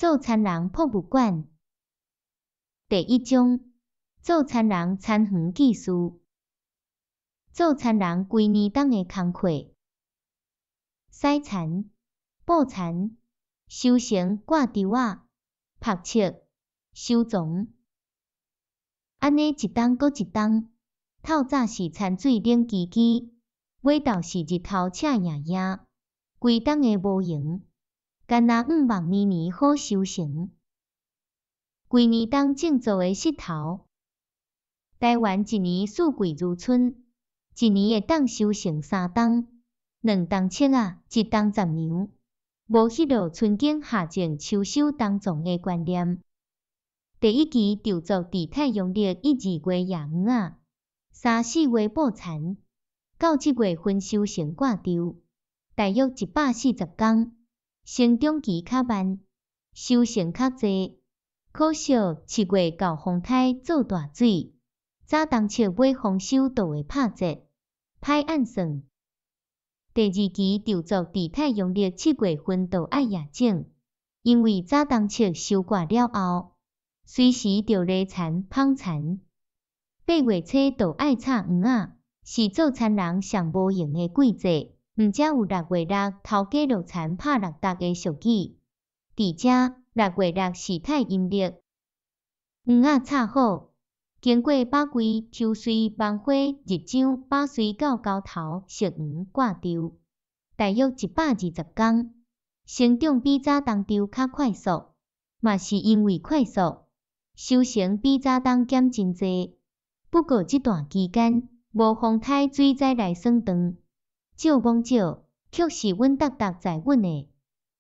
做田人博物馆。第一章，做田人田园记事。做田人规年冬的工课，洗田、补田、收成挂稻仔、拍切、收藏。安尼一冬搁一冬，透早是田水冷叽叽，尾昼是日头赤影影，规冬的无闲，干那望年年好收成。规年冬种作的石头，台湾一年四季如春，一年会当收成3冬，2冬切仔，1冬杂粮，无迄落春耕夏种秋收冬藏的观念。第一期稻作伫太阳历1、2月野黄仔，3、4月补田，到7月份收成挂稻，大约140天，生长期较慢，收成较济。可惜7月到风台做大水，早冬切尾丰收都会拍折，歹按算。第二期稻作伫太阳历7月份就爱野种，因为早冬切收割了后，随时着犁田捧田。8月初就爱插黄仔，是做田人上无闲的季节。毋则有6月6头家落田拍6搭的俗语。伫遮6月6是太阴历，黄仔插好，经过把规抽水望花日长，把水到高头食黄挂稻，大约120天，生长比早冬稻较快速，嘛是因为快速，收成比早冬减真济。不过这段期间无风台水灾来算长，少讲少，却是稳达达在稳的。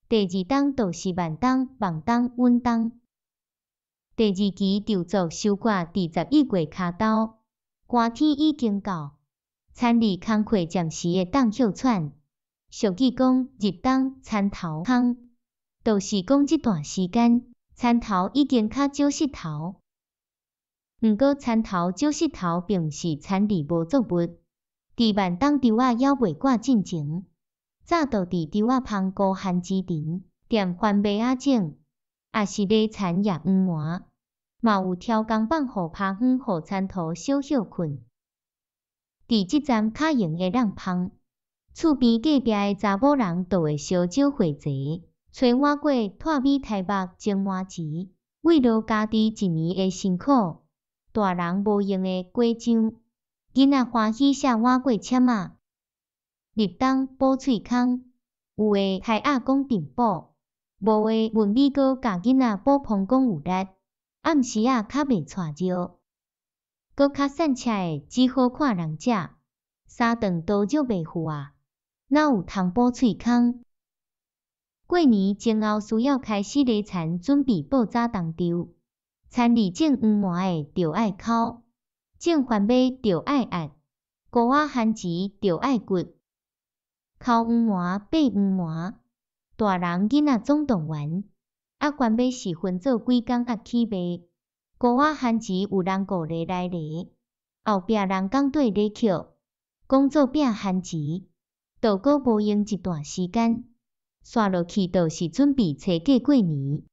第二冬就是慢冬、望冬、稳冬。第二期稻作收割伫11月骹斗，寒天已经到，田里工课暂时会当休喘。俗语讲入冬田头空，就是讲这段时间田头已经较少石头。毋过田头少石头并毋是田里无作物，伫慢冬稻仔还未挂进前，早就伫稻仔旁孤寒之林踮番麦仔种，也是犁田野黄麻，嘛有挑工放互趴远，互田头小休困。伫即站较闲的人芳，厝边隔壁的查某人就会烧酒会坐，炊碗粿、炭米、刣目、蒸麻糍，慰劳家己一年的辛苦。大人无用的果酱，囡仔欢喜食碗粿签仔。入冬补喙空，有诶害鸭讲定补，无诶问米糕教囡仔补膀胱有力。暗时较袂带热，搁较散车诶只好看人食。3顿都肉袂赴啊，哪有通补喙空？过年前后需要开始犁田，准备报早冬稻。田里种黄麻诶，着爱抠；种番麦着爱压；菇仔番薯着爱掘。抠黄麻、拔黄麻，大人囡仔总动员。番麦是分做几工压起卖，菇仔番薯有人顾犁来犁，后壁人工对犁扣。工作饼番薯，就搁无用一段时间，刷落去就是准备初过过年。